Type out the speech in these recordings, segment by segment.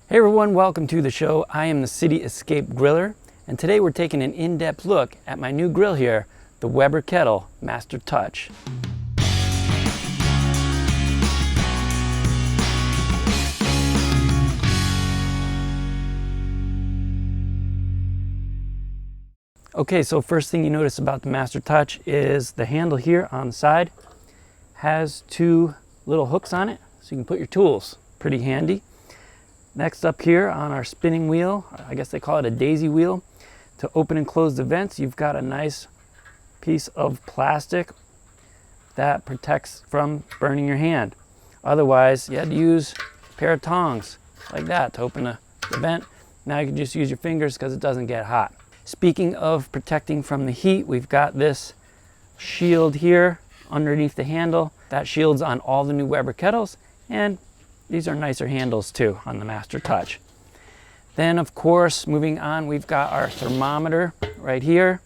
Hey everyone, welcome to the show. I am the City Escape Griller, and today we're taking an in-depth look at my new grill here, the Weber Kettle Master Touch. Okay, so first thing you notice about the Master Touch is the handle here on the side has two little hooks on it, so you can put your tools. Pretty handy. Next up here on our spinning wheel, I guess they call it a daisy wheel, to open and close the vents, you've got a nice piece of plastic that protects from burning your hand. Otherwise, you had to use a pair of tongs like that to open the vent. Now you can just use your fingers because it doesn't get hot. Speaking of protecting from the heat, we've got this shield here underneath the handle. That shield's on all the new Weber kettles, and these are nicer handles too on the Master Touch. Then of course, moving on, we've got our thermometer right here.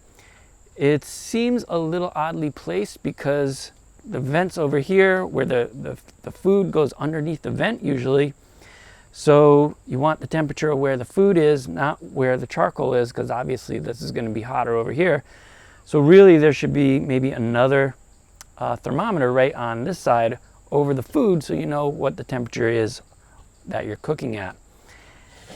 It seems a little oddly placed because the vent's over here where the food goes underneath the vent usually. So you want the temperature where the food is, not where the charcoal is, because obviously this is going to be hotter over here. So really there should be maybe another thermometer right on this side over the food so you know what the temperature is that you're cooking at.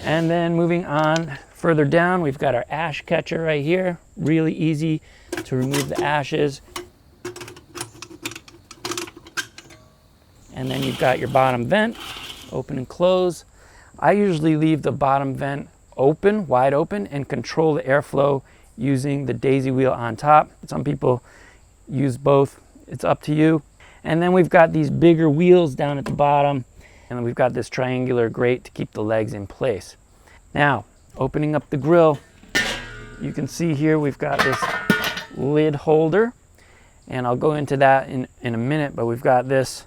And then moving on further down, we've got our ash catcher right here. Really easy to remove the ashes. And then you've got your bottom vent, open and close. I usually leave the bottom vent open, wide open, and control the airflow using the daisy wheel on top. Some people use both. It's up to you. And then we've got these bigger wheels down at the bottom, and then we've got this triangular grate to keep the legs in place. Now, opening up the grill, you can see here we've got this lid holder, and I'll go into that in a minute, but we've got this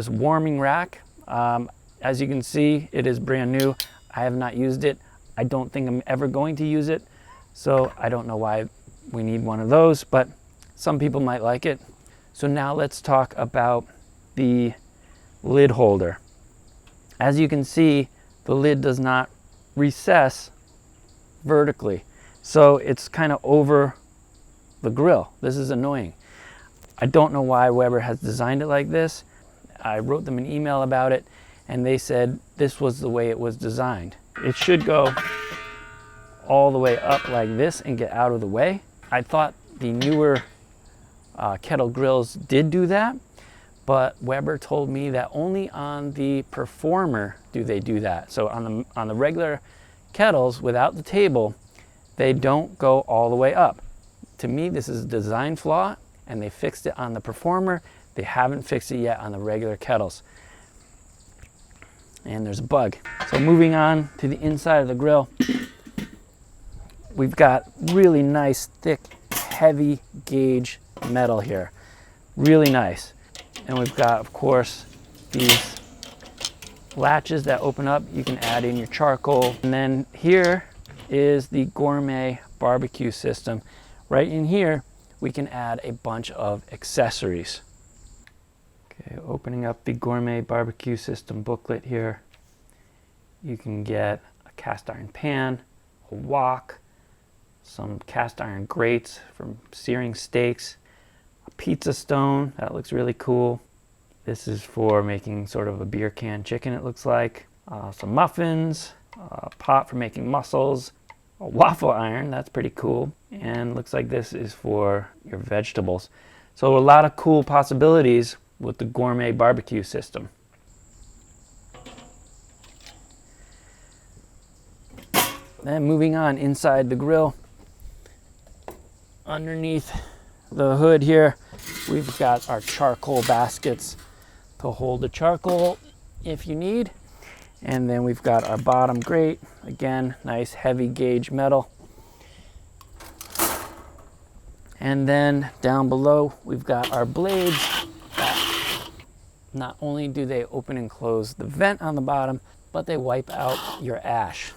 warming rack. As you can see, it is brand new. I have not used it. I don't think I'm ever going to use it, so I don't know why we need one of those, but some people might like it. So now let's talk about the lid holder. As you can see, the lid does not recess vertically. So it's kind of over the grill. This is annoying. I don't know why Weber has designed it like this. I wrote them an email about it and they said this was the way it was designed. It should go all the way up like this and get out of the way. I thought the newer kettle grills did do that, but Weber told me that only on the Performer do they do that. So on the regular kettles without the table, they don't go all the way up. To me, this is a design flaw, and they fixed it on the Performer. They haven't fixed it yet on the regular kettles. And there's a bug. So moving on to the inside of the grill, we've got really nice, thick, heavy gauge metal here. Really nice. And we've got, of course, these latches that open up. You can add in your charcoal. And then here is the gourmet barbecue system. Right in here, we can add a bunch of accessories. Okay, opening up the gourmet barbecue system booklet here, you can get a cast iron pan, a wok, some cast iron grates from searing steaks, a pizza stone, that looks really cool. This is for making sort of a beer can chicken, it looks like. Some muffins, a pot for making mussels, a waffle iron, that's pretty cool. And looks like this is for your vegetables. So a lot of cool possibilities with the gourmet barbecue system. Then moving on inside the grill, underneath the hood here, we've got our charcoal baskets to hold the charcoal if you need. And then we've got our bottom grate, again, nice heavy gauge metal. And then down below, we've got our blades. Not only do they open and close the vent on the bottom, but they wipe out your ash.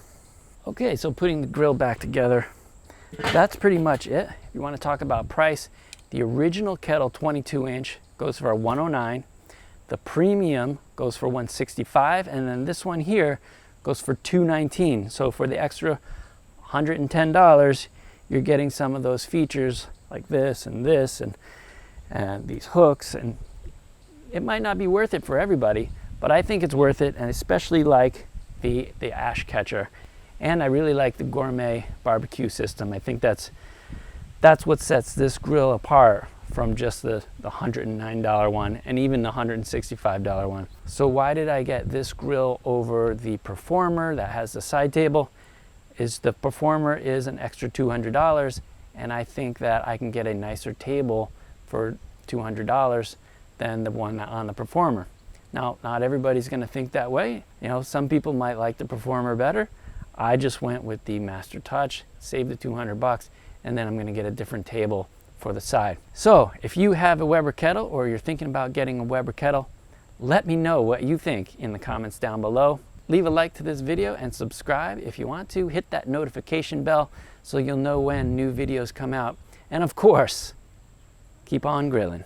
Okay, so putting the grill back together, that's pretty much it. If you want to talk about price, the original kettle 22-inch goes for $109. The premium goes for $165, and then this one here goes for $219. So for the extra $110, you're getting some of those features like this and these hooks, and it might not be worth it for everybody, but I think it's worth it, and especially like the ash catcher. And I really like the gourmet barbecue system. I think that's what sets this grill apart from just the $109 one and even the $165 one. So why did I get this grill over the Performer that has the side table? Is the Performer is an extra $200, and I think that I can get a nicer table for $200 than the one on the Performer. Now, not everybody's going to think that way. You know, some people might like the Performer better. I just went with the Master Touch, saved the $200, and then I'm going to get a different table for the side. So if you have a Weber Kettle or you're thinking about getting a Weber Kettle, let me know what you think in the comments down below. Leave a like to this video and subscribe if you want to. Hit that notification bell so you'll know when new videos come out. And of course, keep on grilling.